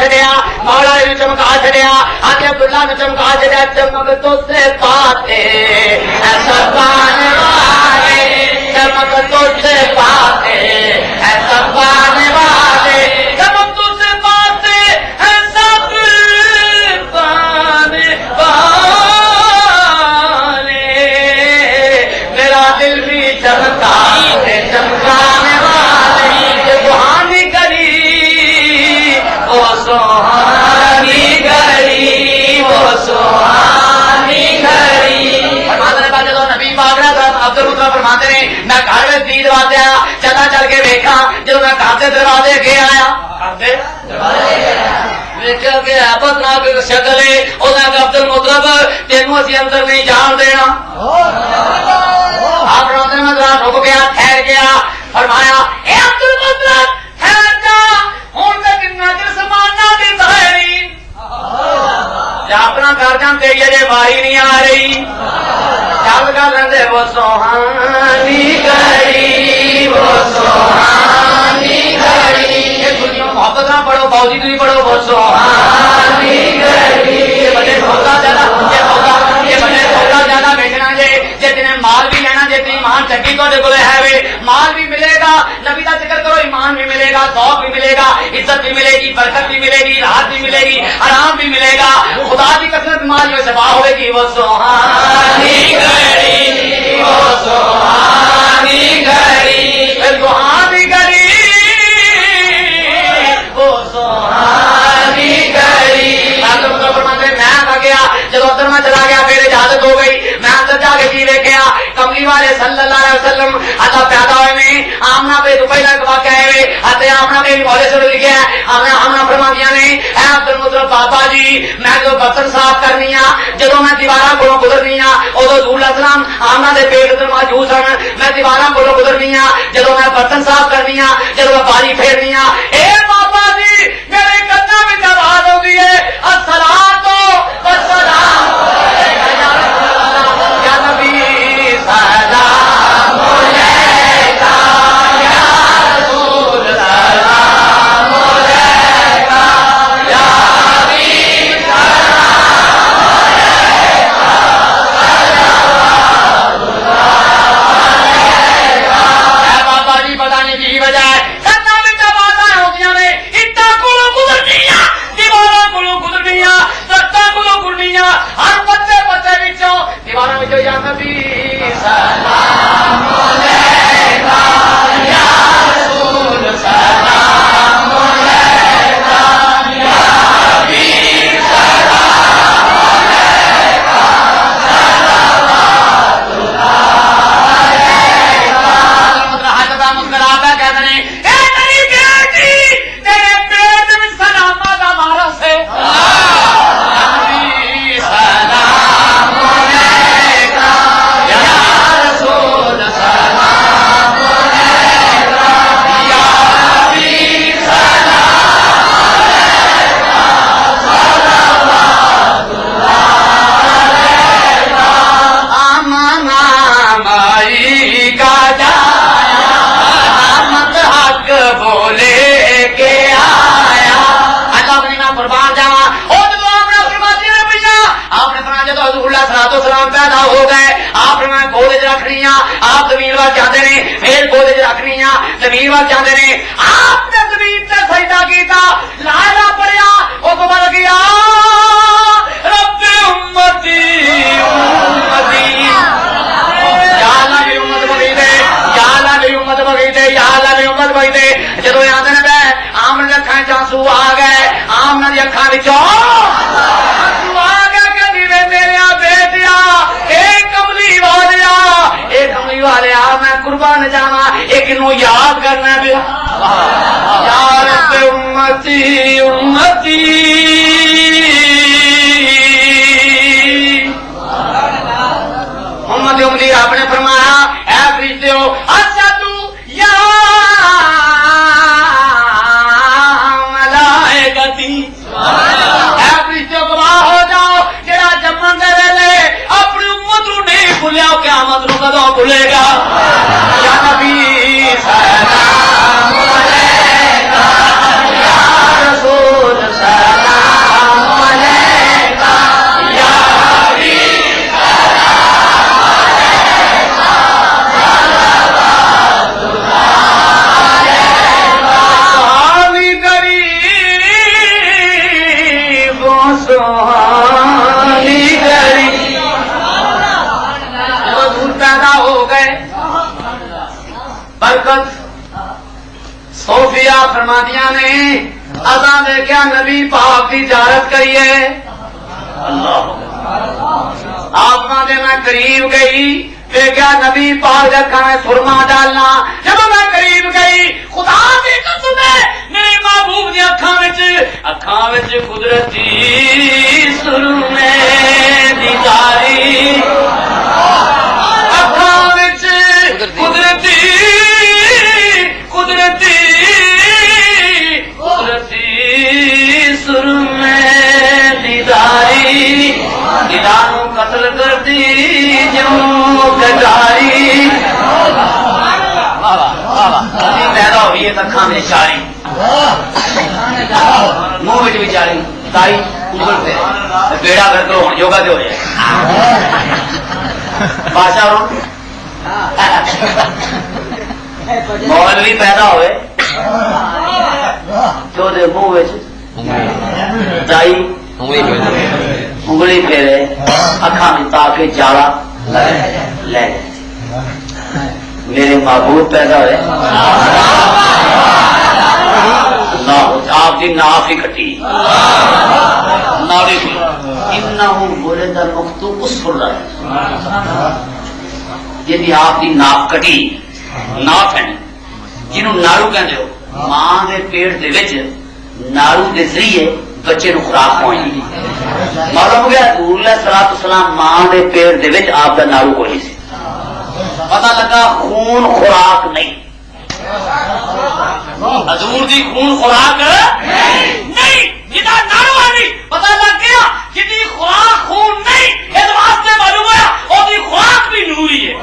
چھڑیا مولا نے چمکا چھڑیا حضرت عبداللہ نے چمکا چھڑیا چمک تو سے پاتے ایسا پانے والے چمک تو سے پاتے ایسا پانے والے چمک تو سے پاتے ایسا پانے والے میرا دل بھی چمکا ہے چمکانے والے سبحانی گلی وہ سبحانی گلی وہ سبحانی گلی نبی پاک عبد الرحمن فرماتے ہیں میں گھر میں دید دروازے آیا چلا چل کے دیکھا جب میں گھر کے دروازے اگے آیا دیکھا کہ خطرناک شکل ہے انہیں کہ عبد المطلب تینوں اسی اندر نہیں جان دینا آپ روتے میں ذرا رک گیا ٹھہر گیا فرمایا اے عبد المطلب ٹھہر جا ہوں تک نظر سمانا دی ظاہری اپنا گھر جانتے یہ باہی نہیں آ رہی چل کر رہے وہ سوہانی گھڑی وہ سوہانی گھڑی محبت نہ پڑھو باؤجی تھی پڑھو وہ سوہانی گھڑی یہ بڑے بہت زیادہ یہ بڑے بہت زیادہ بیچنا جی تمہیں مال بھی لینا جی ایمان چکی تو ہے مال بھی ملے گا نبی کا ذکر کرو ایمان بھی ملے گا ذوق بھی ملے گا عزت بھی ملے گی برکت بھی ملے گی راحت بھی ملے گی آرام بھی ملے گا خدا کی کثرت مال جو شفا ہوئے گی وہ سوہانی گھڑی وہ سوہانی گھڑی سوہانی گھڑی وہ سوہانی گھڑی میں گیا جب ادھر میں چلا گیا پھر اجازت ہو گئی میں اندر جا کے جی دیکھا کملی والے صلی اللہ علیہ وسلم اللہ پیدا ہوئے میں آمنا پہ دبئی کا واقعہ ہے آتے آمنا پہ مولے سے لکھا ہے آمنا فرما دیا نے اے عبد المطلب بابا جی میں جو برتن صاف کرنی ہاں جدو میں دیوارا کو گزرنی ہاں ادو ظہور السلام آمنا دے پیٹ اندر موجود سن میں دیوارا کو گزرنی ہاں جدو میں برتن صاف کرنی ہاں جدو میں باری پھیرنی ہاں اے بابا جی میرے کنا میں آواز ہوتی ہے الصلاۃ والسلام یا نبی سلام علیکہ یا رسول سلام علیکہ یا حبیب سلام علیکہ صلوات اللہ علیکہ اے بابا جی پتہ نہیں کی وجہ ہے کنا میں باتاں ہوندیاں نے اٹا کولوں گزرنیاں دیواراں کولوں گزرنیاں سٹاں کولوں گزرنیاں ہر بچے بچے وچوں دیواراں وچوں یا نبی سلام علیکہ یا رسول سلام علیکہ یا حبیب سلام علیکہ صلوات اللہ علیکہ حضرت مسکرا کہتے ہیں اے میری بیٹی تیرے پیٹ میں سلامہ کا مارس ہے نبی سلام علیکہ یا رسول سلام علیکہ یا حبیب سلام علیکہ صلوات اللہ علیکہ آمنا مائی کا جایا آمد حق بولے کے آیا اللہ اپنی نام قربان جاواں اور جو آپ نے فرما دیا بھیا آپ نے فرمایا جب حضور اللہ صلی اللہ علیہ وسلم پیدا ہو گئے آپ نے میں کالج رکھنی آپ زمین وال چاہتے ہیں پھر کالج رکھنی زمین وال چاہتے ہیں آپ نے زمین سے سجدہ کیتا لالا پڑیا وہ بول گیا رب امتی امتی یا اللہ کی امت بغی دے یا اللہ کی امت بغی دے یا اللہ کی امت بغی دے جدو یاد نے بے آمن دے اکھاں چانسو آ گئے آمن دی اکھاں وچوں آنسو آ گئے کہ دیوے میرے بیٹیا اے کملی والیا اے کملی والیا میں قربان جاواں اے کنوں یاد کرنا پیا یا رب امتی امتی محمد امتی آپ نے فرمایا اے فرشتو اشہدو یا ملائکتی اے فرشتو گواہ ہو جاؤ جڑا جمن دے ویلے اپنی امت نو نہیں بھولیا قیامت نو کدوں بھولے گا یا نبی سلام علیکہ یا رسول سلام فرماندیاں نے اساں دیکھیا نبی پاک کی زیارت کریے اللہ آپ دے میں قریب گئی دیکھا نبی پاک رکھا میں سرما ڈالنا جب میں قریب گئی خدا کی قسم ہے میرے محبوب دی اکھاں وچ قدرتی سرمے دیداری اکھاں وچ قدرتی سرمے دیداری دیداروں قتل کر دی جو کٹاری پیدا ہوئی ہے تکھاں میں چاری منہ بھی چاری تائی انگل پہ بیڑا کر کرو ہوں یوگا دے ہو جائے بادشاہ رو مولوی پیدا ہوئے جو دے منہ تائی انگلی پھیرے اکھاں میں تاکہ جالا لے میرے محبوب پیدا ہوئے آپ کی ناف ہی کٹی ناڑی انہوں بولے در مختو اس پر رہے جنہی آپ کی ناف کٹی ناف ہے جنہوں ناڑو کہندے ہو ماں دے پیڑ دے وچ ناڑو دے ذریعے بچے نو خوراک پہنچی معلوم ہو گیا حضور علیہ السلام ماں دے پیڑ دے وچ آپ دا ناڑو کوئی سی پتہ لگا خون خوراک نہیں حضور دی خون خوراک نہیں جدا ناڑو نہیں پتہ لگ گیا جدی خوراک خون نہیں اس واسطے معلوم ہوا او دی خوراک بھی نوری ہے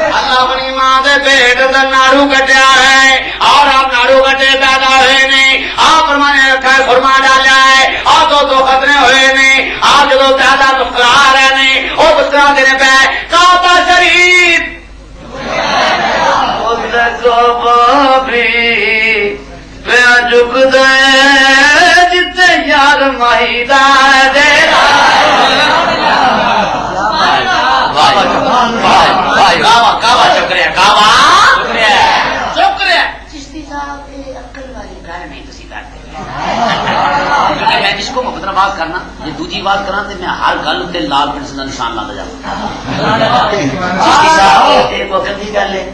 اللہ اپنی ماں دے پیٹ دا ناڑو کٹیا ہے اور آپ ناڑو کٹے پیدا ہوئے نہیں آپ فرمانے رکھا ہے فرما ڈالا ہے اور دو خطرے ہوئے نہیں آپ جو پیدا مسکرا رہے نہیں اور مسکرا دینے پہ کعبہ شریف جھک دے جتے یار ماہی دا دے کعبہ شکریہ کعبہ شکریہ چشتی صاحب عقل والی گل نہیں تسی کرتے میں جس کو مقدر بات کرنا جی دوجی بات کرنا تو میں ہر گل تے لال پنس کا نشان لاتا جاؤں چشتی صاحب ایک وقت کی گل ہے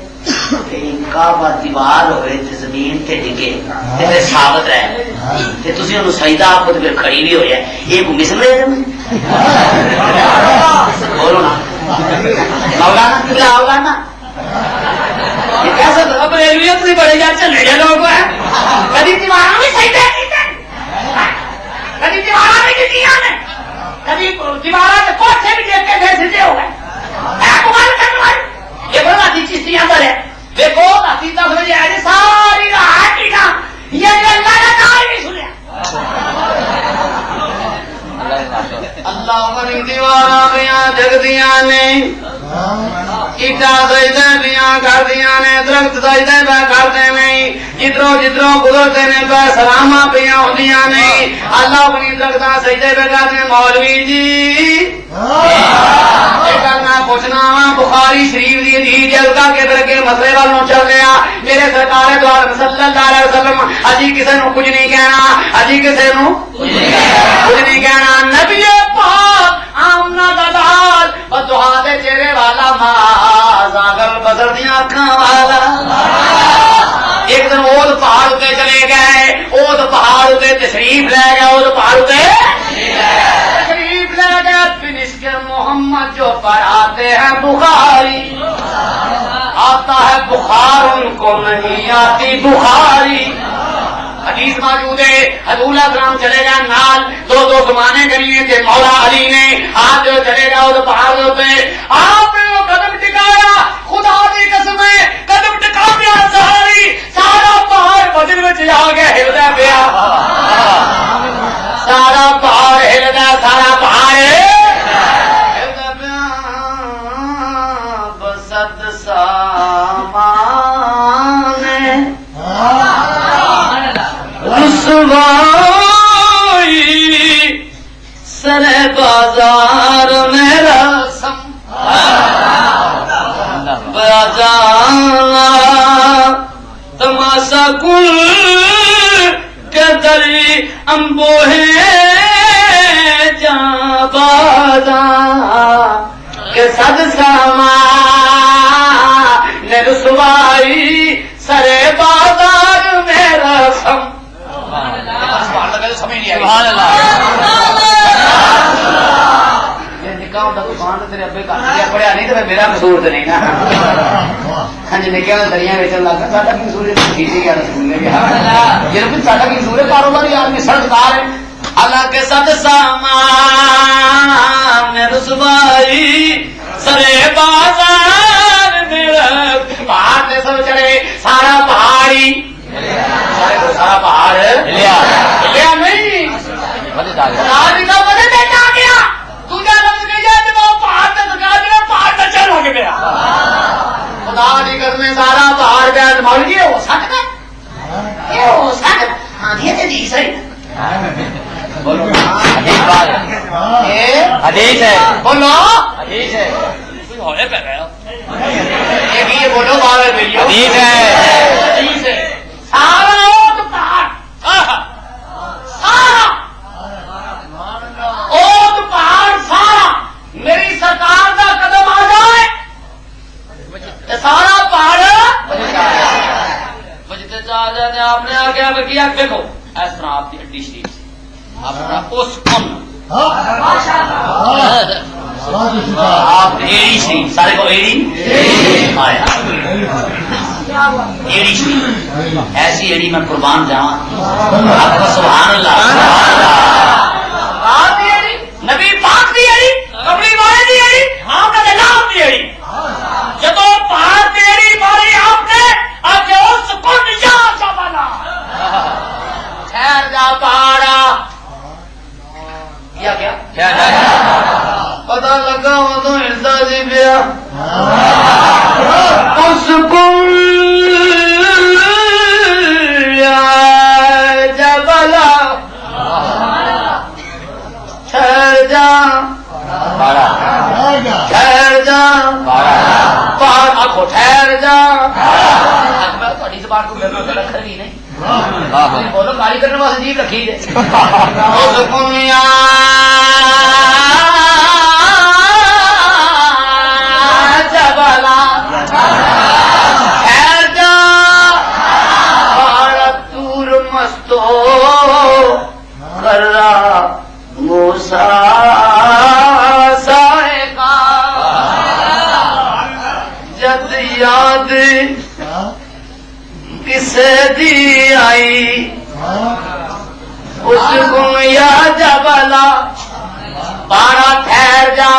کعبہ دیوار ہوئے تے زمین تے ڈگے تے پھر ثابت رہے تے تسی انہوں سجدہ آپ کو پھر کھڑی بھی ہوئی ہے یہ کو مثل رہے تھے بولو نا مولانا قبلہ مولانا یہ کیسا تو بریلویت نہیں بڑے جا چلے جا لوگ ہے کبھی دیواروں میں سجدہ کیتا کبھی دیواروں میں کتیا نے کبھی دیواروں میں کوٹھے بھی دیکھ کے گئے سجدے ہو گئے آپ کو معلوم کرنے والی یہ بڑا ناتی چیز اندر ہے دیکھو ناتی تک میں آئے ساری راہ کی نا یہ اللہ کا کار بھی سنیا اللہ منی دیوارا بیاں جگ دیاں نے ایٹا سجدے بیاں کر دیاں نے درخت سجدے پہ کرتے نہیں جدروں گزرتے نے پہ سلامہ بیاں ہوندیاں نہیں اللہ منی درختہ سجدے پہ کرتے ہیں مولوی جی میں پوچھنا ہوں بخاری شریف دی حدیث جلدہ کے در کے مسئلے والوں چل گیا میرے سرکار دوار صلی اللہ علیہ وسلم اجی کسے نو کچھ نہیں کہنا اجی کسے نو کچھ نہیں کہنا نبی پاک آمنہ دلال بدعا دے چہرے والا زاغل بزر دیاں اکھاں والا ایک دن اود پہاڑ تے چلے گئے اود پہاڑ تے تشریف لے گئے اود پہاڑ تے تشریف لے گئے فنشک محمد جو پڑھاتے ہیں بخاری آتا ہے بخار ان کو نہیں آتی بخاری حدیث موجود ہے حضور علیہ السلام چلے گا نال دو زمانے کریے تھے مولا علی نے آپ جو چلے گا وہ پہاڑ پہ آپ نے وہ قدم ٹکایا خدا کی قسم ہے قدم ٹکا دیا سارا پہاڑ بدل میں جا کے ہلدا پیا سارا پہاڑ ہلدا سارا پہاڑ ہلدا پیا بسد سامان رسوائی سر بازار میں رسم بازار تماشا کل کے دری امبوہے جاں بازاں کہ صد سامان رسوائی سرے بازار میں رسم. سبحان اللہ سمجھ نہیں آئی. سبحان اللہ. نکاح ہوتا دکان تو تیرے ابے کر دیا پڑھیا نہیں تو میرا قصور تو نہیں نا. ہاں جی نکاح دریا ویچن لگا ساڈا کی قصور ہے کسی کا رسول نے کہا جن کو ساڈا کی قصور ہے کاروباری آدمی سڑکدار ہے. اللہ کے صد سامان رسوائی سرے بازار میرا پہاڑ نے سب چڑھے سارا پہاڑی سارا پہاڑ لیا نہیں گیا دوجا لفظ نہیں جائے تو پہاڑ سے دکھا دیا پہاڑ سے چل ہو گیا خدا نہیں کرنے سارا پہاڑ پہ مول یہ ہو سکتا یہ ہو سکتا. ہاں یہ جی صحیح بولو حدیث ہے بولو حدیث ہے یہ بولو بارہ حدیث ہے سارا پہاڑ سارا اوٹ پہاڑ سارا میری سرکار کا قدم آ جائے سارا پہاڑ بجتے چاہ جاتے آپ نے آ گیا کیا دیکھو اس طرح آپ کی ہڈی شریف اپنا اس کم آپ ایڑی شریف سارے کو ایڑی آیا ایڑی شریف ایسی ایڑی میں قربان جاؤں آپ کا سبحان اللہ نبی پاک دی ایڑی کملی والے دی ایڑی آپ کا نام دی ایڑی جب پاک دی ایڑی ماری آپ نے آج اس کو نجات جا بنا ٹھہر جا پہاڑا کیا پتا لگا وہ تو ہردا جی پیا اس کو جبلا ٹھہر جا ٹھہر جا پہاڑ آخو ٹھہر جا. میں تھوڑی زبان کو میرے کو رکھ رہی نہیں بولو گالی کرنے واسطے جیب رکھی ہے جبلا ٹھہر جا پہاڑ دور مستو کر رہا موسیٰ سائے کا جد یاد کسے دی آئی اس گم یا جبلا پہاڑا ٹھہر جا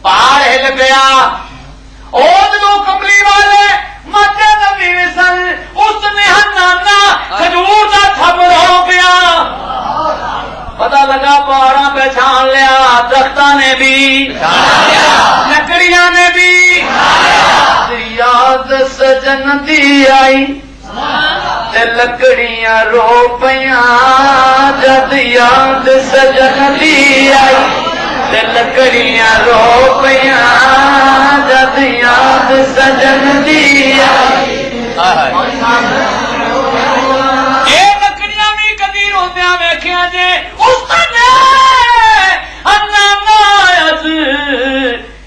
پہاڑ ہل گیا دو کملی والے مجھے نبی وسل اس نے ہنانا کھجور کا تھپڑ ہو گیا. پتا لگا پہاڑاں پہ چھان لیا درختوں نے بھی لکڑیاں نے بھی یاد سجن دی آئی تے لکڑیاں رو پیاں جد یاد سجن دی آئی تے لکڑیاں رو پیاں جد یاد سجن دی آئی. لکڑیاں بھی کبھی روندیاں ویکھیاں جے اس نے انامایت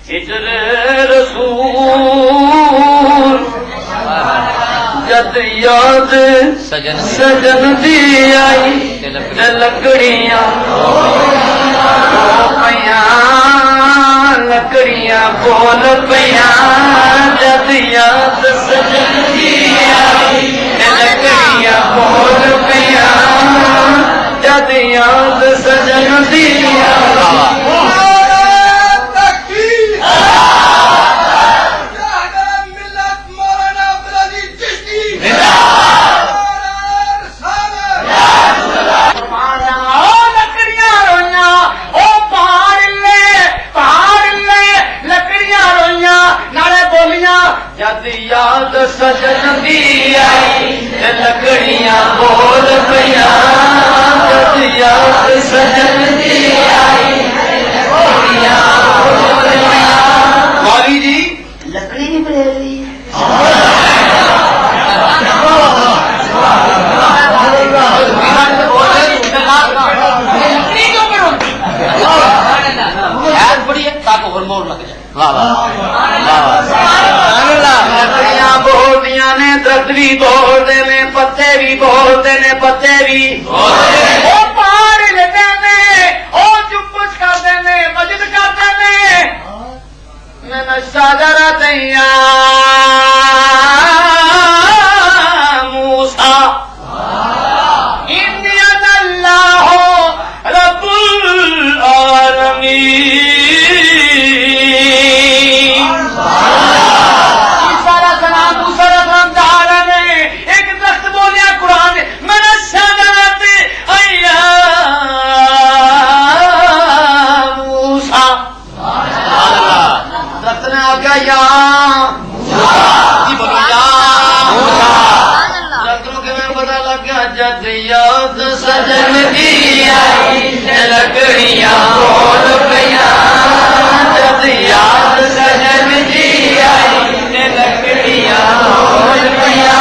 ہجر رسول جد یاد سجن دی آئی لکڑیاں پیاں لکڑیاں بول پیاں جد یاد سجن دی آئی لکڑیاں بول پیاں جد یاد سجن دی آئی. جد یاد سجن دی آئی لکڑیاں بول پیاں جد یاد سجن دی آئی لکڑیاں بول پیاں. مولوی جی لکڑی بھی پڑے رہی ہے سجن دی آئی لکڑیاں بول پیاں جد یاد سجن دی آئی لکڑیاں بول پیاں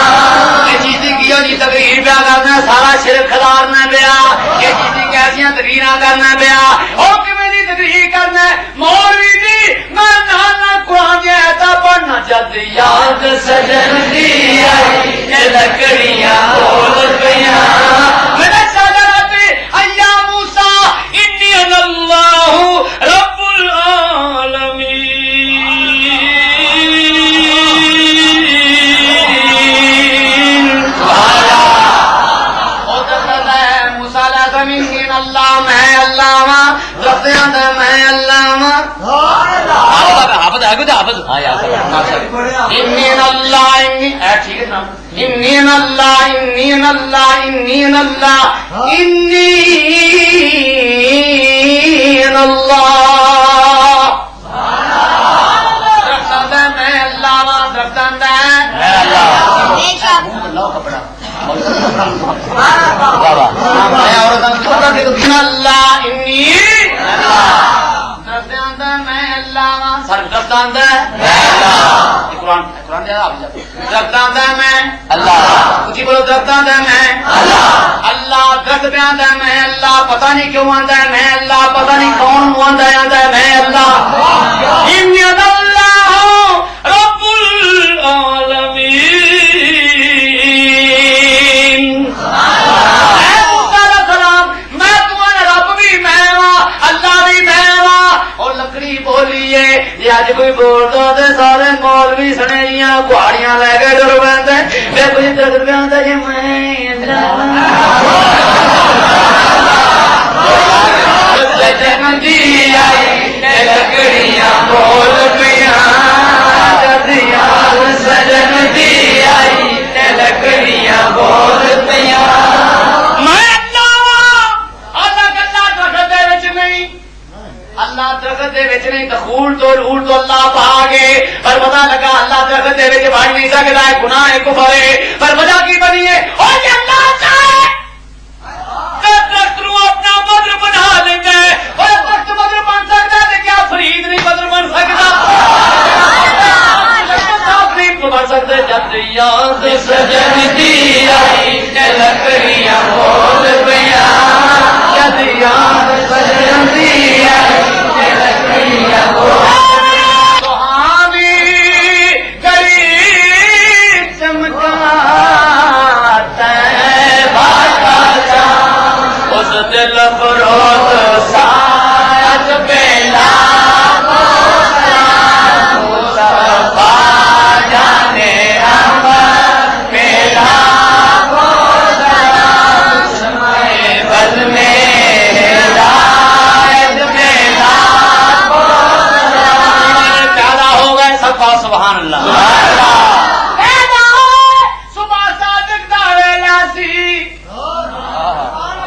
یہ چیز کی جی تقریر پیا کرنا سارا شرک کھلارنا پیا یہ چیز کیسیا تقریر کرنا پیا اور کیویں تقریر کرنا مولوی جی میں نہ قرآن کی آیتاں پڑھنا جد یاد سجن دی آئی لکڑیاں بول پیاں میرے سادات ایا موسیٰ انی انا اللہ رب العالمین موسیٰ علیہ السلام انی اللہ میں اللہ ہاں رفتیاں دے میں اللہ ہاں حافظ ہے کچھ حافظ انی اللہ ٹھیک ہے نا انی اللہ انی اللہ انی اللہ انی اللہ درختند ہے میں اللہ ہاں درختند ہے اللہ کپڑا اللہ انی میں اللہ سر درختند ہے قرآن درختند ہے میں اللہ اچھی بولو درختند ہے میں اللہ درخت پہ آتا ہے میں اللہ پتہ نہیں کیوں آتا ہے میں اللہ پتہ نہیں کون آتا ہے میں اللہ انی اللہ رب العالمین میں تمہارا رب بھی میں اللہ بھی میں اور لکڑی بولیے جی اج کوئی بولتا تو سارے مولوی سنے جیاں کہاڑیاں لے کے ڈر پہ پھر کوئی درد پہ آتا جی میں لکڑیاں بول پیاں سجن دی آئی لکڑیاں بول پیاں اللہ درخت دے وچ نہیں تخول تو روڑ تو اللہ پا گئے پر پتہ لگا اللہ درخت دے وچ بڑھ نہیں سکتا ہے گناہ ہے کفر ہے پر وجہ کی بنی ہے اور یہ اللہ چاہے تو درخت نو اپنا بدر بنا لیندا ہے اور درخت بدر بن سکتا ہے کیا فرید نہیں بدر بن سکتا بن سکتے جد یاد سجن دی آئی لکڑیاں بول پیاں جد یاد سجن دی آئی لکڑیاں بول سہانی قریب چمکاتا ہے بھاگا جا اس دل فروز ساعت بیلا سبحان اللہ صبح صادق دا ویلا سی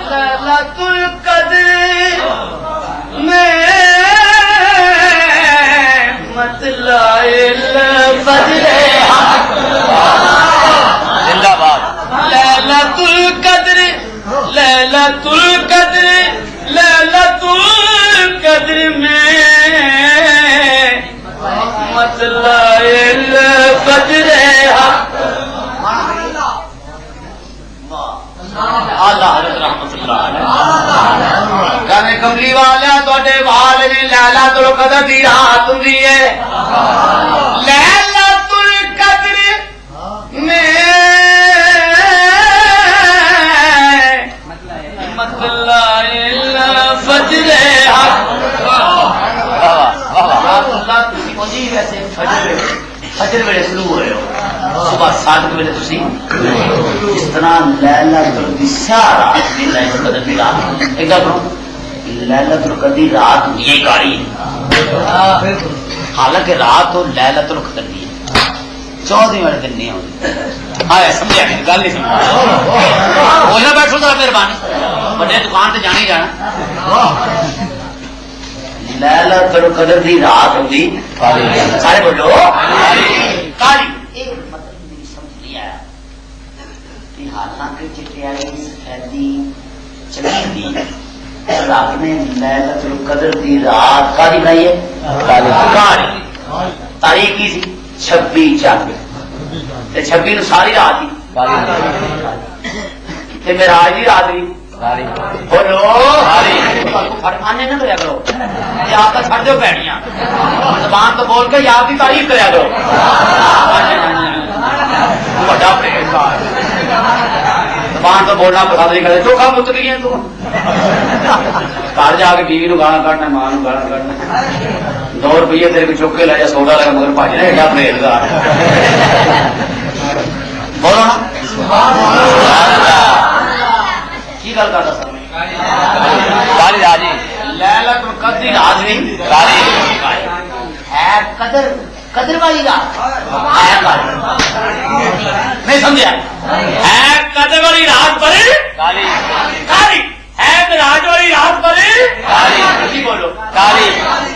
لیلۃ القدر میں مطلع الفجر زندہ باد لیلۃ القدر لیلۃ القدر لیلۃ القدر میں مطلع الفجر آلہ حضرت رحمت اللہ علیہ کہنے کملی والا توڑے وال نے لیلۃ القدر دی رات ہوندی ہے لیلۃ القدر میں مطلع الفجر ویسے فجر ویلے شروع ہوئے ہو صبح 7 ویلے تسی اس طرح لیلۃ القدر دی رات ایک گل کرو لیلۃ القدر دی رات یہ کاری حالانکہ رات ہو لیلۃ القدر دی 14 والے دن نہیں ہوتی آیا سمجھا نہیں گل نہیں سمجھا بولنا بیٹھو ذرا مہربانی بڑے دکان سے جانے جانا لیلۃ القدر دی رات ہوندی سارے بولو کالی ایک مطلب میری سمجھ نہیں آیا کہ حالانکہ چٹیائی سفیدی دی رب نے لیلۃ القدر دی رات کالی بنائی ہے کالی تاریخ کی سی 26 چند 26 نو ساری رات ہی معراج دی رات بھی بولو فرمانے نہ کریا کرو یاد تو چھڑ دو پیڑیاں زبان تو بول کے یاد کی تعریف کریا کرو بڑا پریشان زبان تو بولنا پسند نہیں کرتے چوکھا مت گئی تو گھر جا کے بیوی نو گانا کھڑنا ماں نو گانا کھڑنا 2 روپیے تیرے کو چک کے لے جا سوڈا لگا مگر بھاج نے کیا پرہیزگار بولو نا کی گل کرتا سر کالی راجی لیلۃ القدر دی رات نہیں کالی ہے قدر قدر والی رات ہے کالی نہیں سمجھا ہے قدر والی رات پر کالی کالی ہے معراج والی رات پر کالی اونچی بولو کالی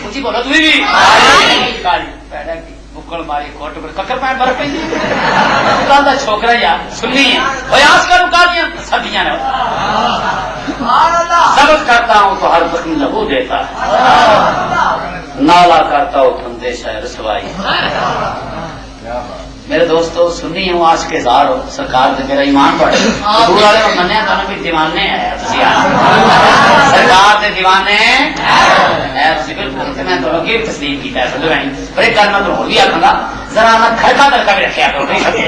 اونچی بولو تم بھی کالی پیدا کی بکل ماری کوٹ پر ککر پین برف پہ کل کا چھوکرا یار سننی ہے بیاس کا رکا دیا سردیاں نے سبق کرتا ہوں تو ہر زخم لہو دیتا ہے نالا کرتا ہوں اندیشہ رسوائی میرے دوستو سنی ہوں آج کے زار ہو سرکار سے میرا ایمان پڑے دور والے کو منیا تو بھی دیوانے ہیں سرکار سے دیوانے میں تو لوگ تسلیم کی ہے پر ایک گل میں تو بھی آخوں گا ذرا میں کھڑکا دلکا بھی رکھا کرو نہیں سکے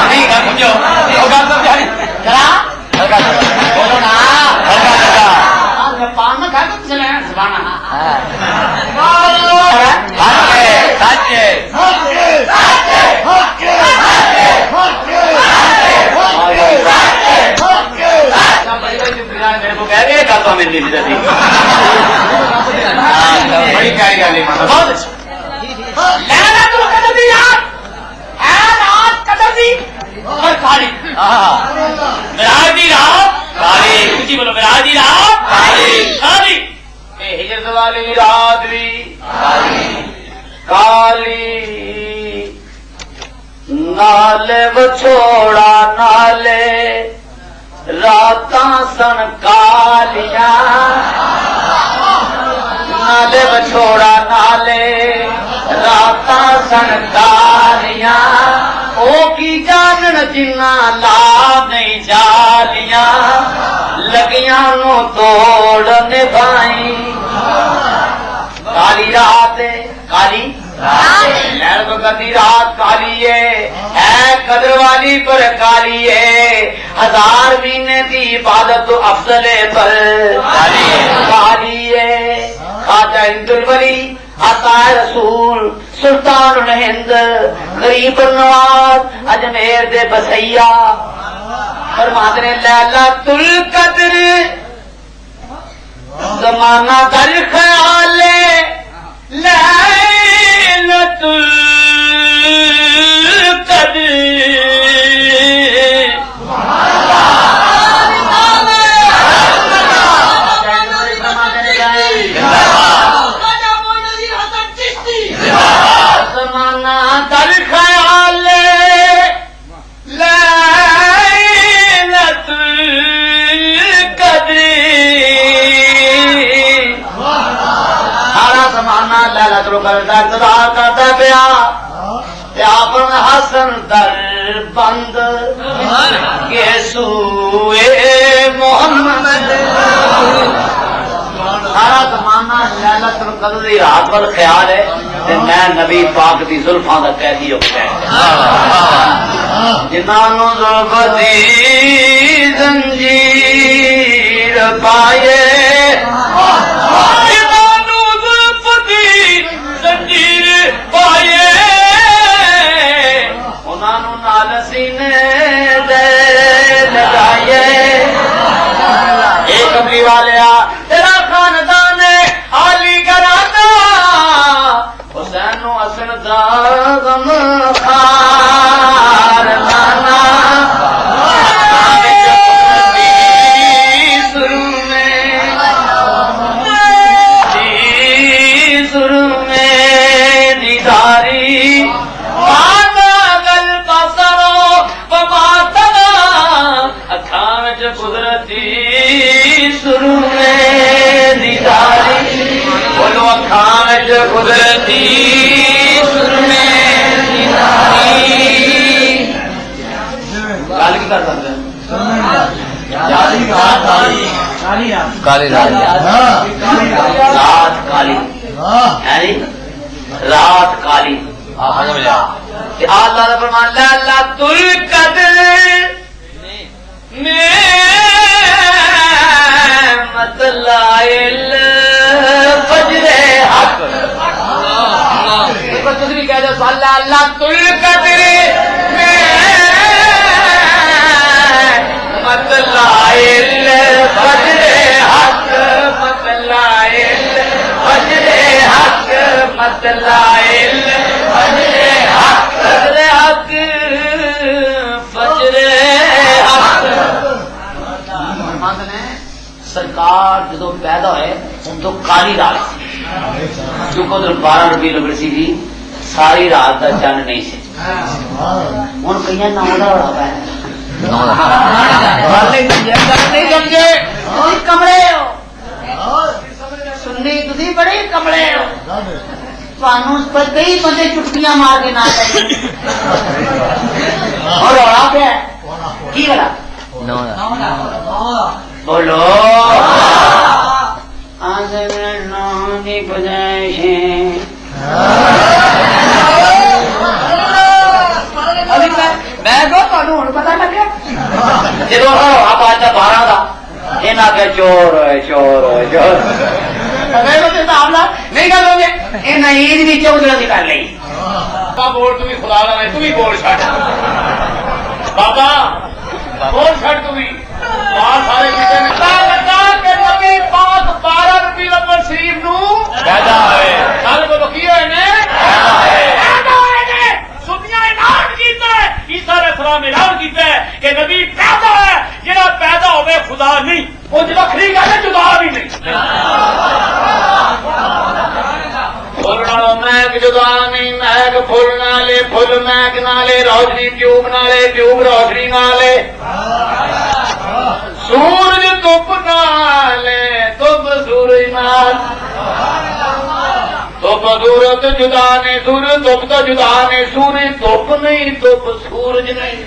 نہیں گل سمجھو ذرا بولو نا پان میں کھا کے چلے زبانہ میرے کو کہہ رہے تو ہمیں نہیں دیتی بڑی پیاری گل ہے بہت اچھا لیلۃ القدر دی رات ہے رات قدر دی اور کالی معراج دی رات کالی اونچی بولو معراج دی رات کالی کالی ہجرت والی رات بھی کالی نالے بچھوڑا نالے راتاں سن کالیاں نالے بچھوڑا نالے راتاں سن کالیاں او کی جانن جنہ لا نہیں جالیاں لگیاں نو توڑ نبھائیں کالی رات کالی لیلۃ القدر دی رات کالی ہے قدر والی پر کالی ہے 1000 مہینے دی عبادت تو افضل پر کالی ہے خواجہ ہند الولی عطا رسول سلطان الہند غریب النواز اجمیر دے بسیا فرماتے ہیں لیلۃ القدر زمانہ در خیال لیلۃ القدر زمانہ در خیال لیلۃ القدر سارا زمانہ لیلۃ القدر کا انتظار کرتا پیا اپنا حسن در بند کے سوئے محمد سارا زمانہ لیلۃ القدر دی رات پر خیال ہے میں نبی پاک دی زلفاں دا قیدی ہو گیا جنہاں نو زلف دی زنجیر پائے جنہاں نو زلف دی زنجیر پائے انہاں نو نال سینے دے لگائے ایک کملی والیا تیرا خاندان عالی گھرانہ حسین و حسن دا غم خار لانا سرو میں دیداری مانا گل پسرو بماتنا اکھاں وچ قدرتی سرمے دیداری بولو اکھان وچ قدرتی سرمے دیداری گل کی کر سکتے کالی رات کالی رات کالی اللہ نے فرمایا لا تلقدر نعمت لائل فجر حق تم بھی کہہ دو اللہ تلقدر نعمت لائل فجر حق مت لائل فجر حق مت لائل فجر حق فجر حق فجر حق سرکار جدو پیدا ہوئے ان تو کالی رات جو قدر 12 ربیع الاول سی جی ساری رات کا چند نہیں سی ہوں کئی نو کا ہوا پہ نہیں سمجھے کمرے ہو سنی تھی بڑے کمرے ہو کئی بندے چٹکیاں مار کے نہ رولا پہ کی کرا بولو نونی گزائش میں ہوں پتا لگا جب آپ آج 12 کا یہ آگے چور ہوئے چور ہوئے چور نہیں کر لو گے یہ عید بھی چودھری کر لی بول تم خدا لا تم بول چڑ بابا بول چڑ تم سارے نبی پاک 12 ربیع الاول شریف نو پیدا ہوئے کل کو کی ہوئے نے سنیا اعلان کیتا ہے عیسی علیہ السلام اعلان کیتا ہے کہ نبی پیدا ہے جہاں پیدا ہوئے خدا نہیں وہ وکری گل ہے جدا بھی نہیں میک جدا نہیں میک فل نالے فل میک نالے روشنی ٹیوب نالے ٹیوب روشنی نالے سورج دھوپ نالے دھوپ سورج نال دھوپ سورج جدا نے سورج دھوپ تو جدا نے سورج دھوپ نہیں دھوپ سورج نہیں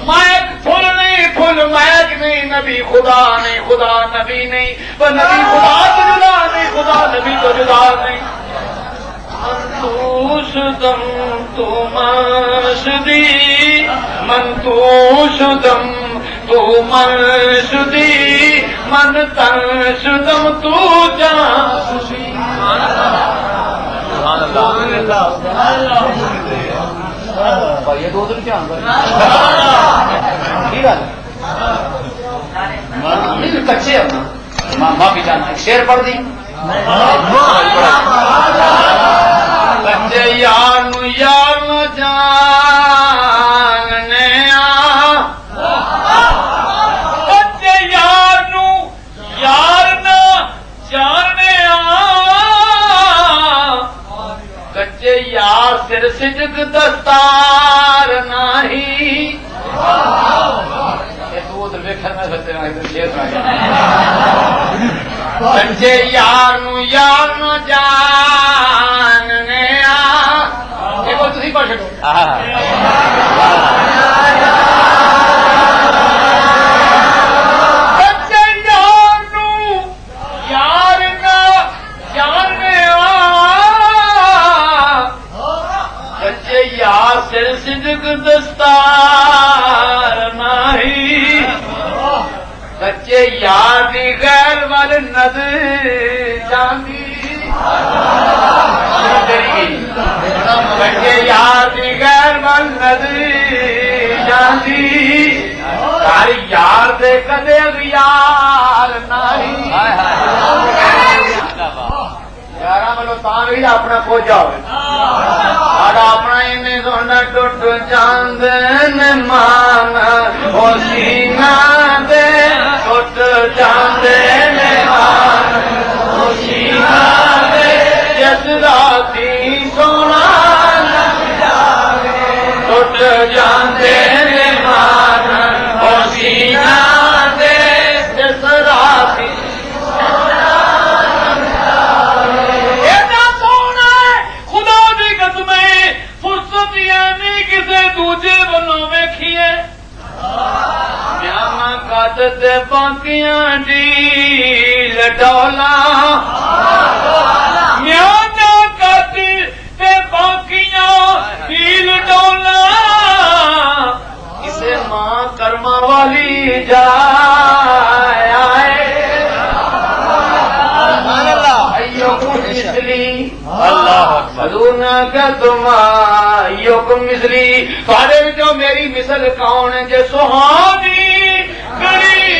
میک فل نہیں فل میک نہیں نبی خدا نہیں خدا نبی نہیں پر نبی خدا تو جدا نہیں خدا نبی تو جدا نہیں منتوش دم تو مرشدی منتوش دم تو مرشدی من تنش دم تو جانشی یہ دو دن کیا کچے ماں بھی جانا شیر پڑھ دی بچے یار یار جاننے بچے یار یار نہ جاننے کچے یار سر سجگ دستار نہیں بچے یار یار جاننے تھی پڑھ چکو بچے یار جاننے بچے یار سر سجگ دستار نہیں بچے یار دی غیر وال نظر جاندی بچے یار دی غیر وال نظر جاندی ساری یار دے کدے یار نہیں یار مطلب تاں بھی اپنا کھوجا ہوئے اپنا سونا ٹوٹ چاند مان ہو سینا دے ٹوٹ چاند مان ہو سینا دے جس راتی سونا ٹوٹ چاند مان ہو سینا تے باقیاں دی لٹولا میاں کت تے باقیاں دی لٹولا اسے ماں کرما والی جائے اللہ حضور نے کہ تم ایوکم مثلی تھوڑے وچوں میری مثل کون ہے جے سہانی گڑی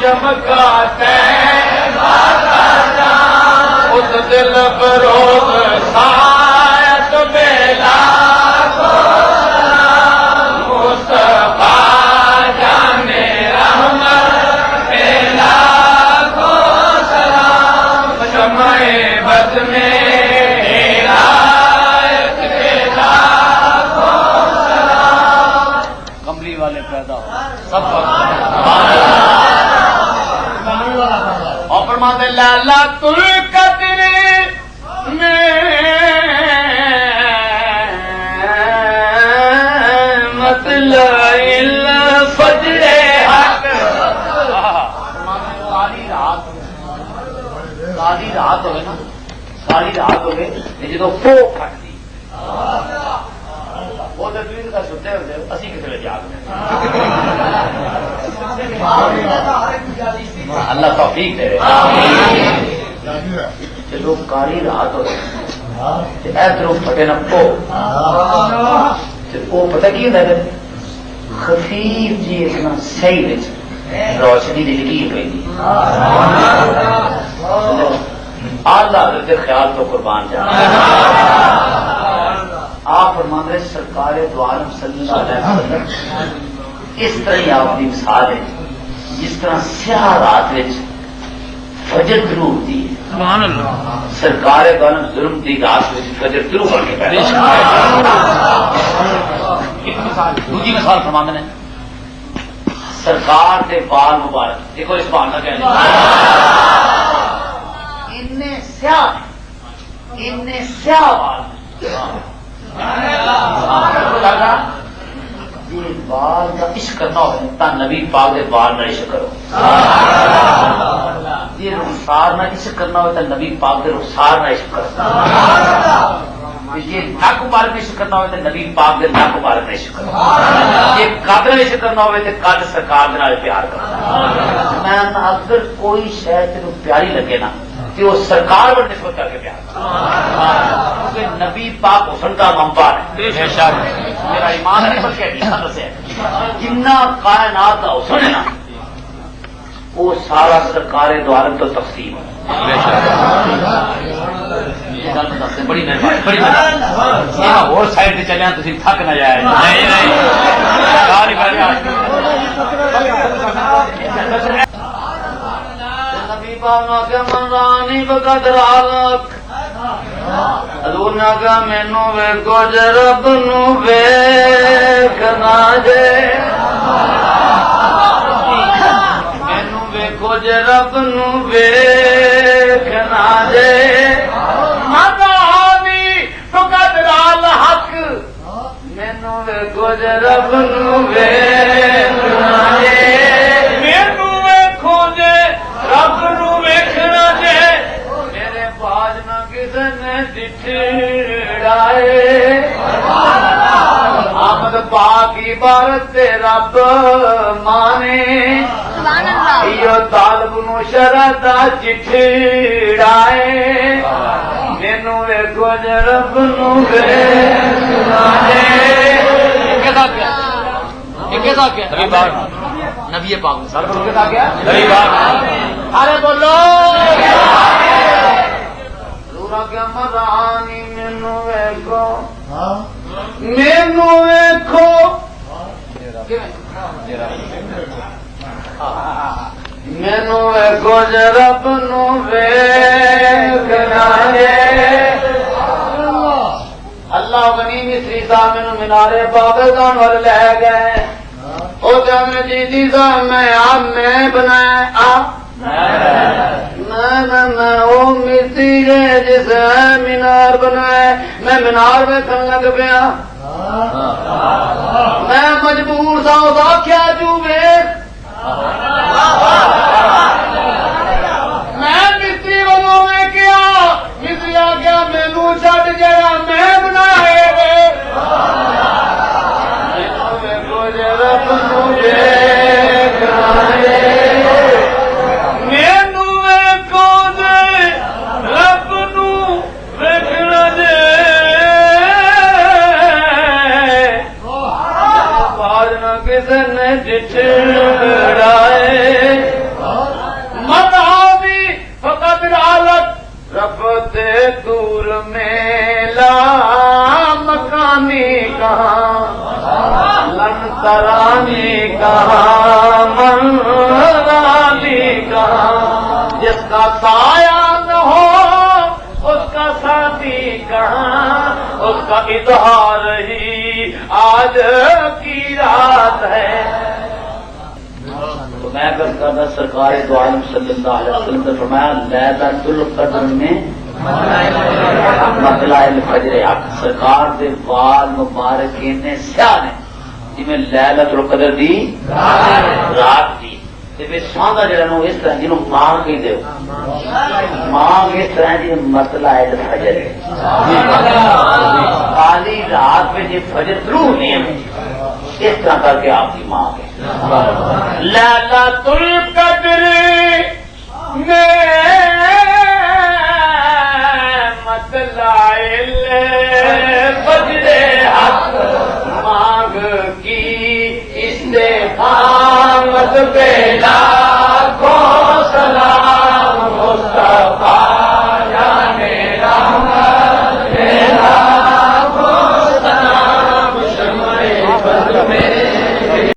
چمکاتے اس دل فروغ سایت بیلا مصطفیٰ جانے رحمت بیلا کو سلام شمع بد میں کملی والے پیدا ہو سب اور فرماتے لالا تل قدر میں مطلع فجر حق ساری رات ہوئے نا ساری رات ہو گئے جدو پوک کھٹتی وہ تو دن کا ستے ہوتے اسی کسی لے جاگ اللہ توفیق دے جدو کاری رات ہوئے ادھر پھٹے نا پو پتہ کی ہوتا ہے خفیف جی اتنا صحیح روشنی دی لکیر پہ آلہ حضرت خیال تو قربان جانا آپ فرمان رہے سرکار دو عالم صلی اللہ علیہ وسلم اس طرح ہی آپ کی مثال ہے جس طرح سیاہ رات فجر ضرور ہوتی ہے سرکار دو عالم ظلم دی رات فجر ضرور بن کے پیدا دوسری مثال فرمان نے سرکار کے بال مبارک دیکھو اس بال کا کہنا سیاہ بال کا عشق کرنا ہو نبی پاک دے بال نہ عشق کرو جی رخسار نہ عشق کرنا ہو نبی پاک دے رخسار نہ عشق کرو جی نک مبارک میں عشق کرنا ہو نبی پاک دے نک مبارک میں عشق کرو جی قد میں عشق کرنا ہو قد سرکار دے نال پیار کرو میں اگر کوئی شاید تینوں پیاری لگے نا کہ وہ سرکار پر نسبت کر کے پیار کیونکہ نبی پاک حسن کا منبع ہے میرا ایمان نہیں بلکہ حقیقت سے جتنا کائنات کا حسن ہے نا وہ سارا سرکار دو عالم تو تقسیم ہے بڑی مہربانی بڑی مہربانی اور سائڈ سے چلے تھی تھک نہ جائے منانی بقدر آلک حضور نے کہا مینو ویکو جے رب نو ویکھنا جے مینو ویکو جے رب نو ویکھنا جے منانی بقدر الحق مینو ویکو جے رب نو ویکھنا جے مینو ویکھو جے رب نو ویکھنا جے میرے باج نہ کسے نے دٹھڑائے آمد پاک عبارت رب مانے ایو طالب نو شرط چٹھڑائے مینو ویکھو جے رب نو ویکھنا جے نبی پاک ارے بولو کیا مرانی مینو ویکھو مینو ویکھو جے رب نو ویکھنا جے اللہ غنی مصری صاحب مینو مینارے پاکستان وال لے گئے او جامع جی صاحب میں بنایا وہ مٹی ہے جس مینار بنایا میں مینار ویکھن لگ پیا میں مجبور تھا اس آخیا جو ویکھ ترانے کہاں منرانی کہاں، جس کا سایہ نہ ہو اس کا ساتھی کہاں، اس کا اظہار ہی آج کی رات ہے۔ تو میں کر کرنا سرکار دو عالم صلی اللہ علیہ وسلم نے فرمایا لیلۃ القدر میں مطلع الفجر حق، سرکار دے وال مبارک نے سیاہ نے جی میں لیلۃ القدر دی رات دی تے پھر ساندا جڑا نو اس طرح جنوں مانگ کے دیو، مانگ اس طرح جی مطلع الفجر خالی رات میں جی فجر طلوع نہیں ہے اس طرح کر کے آپ کی مانگ ہے۔ لیلۃ القدر میں مطلع الفجر حق، مانگ کی استقامت پہ لا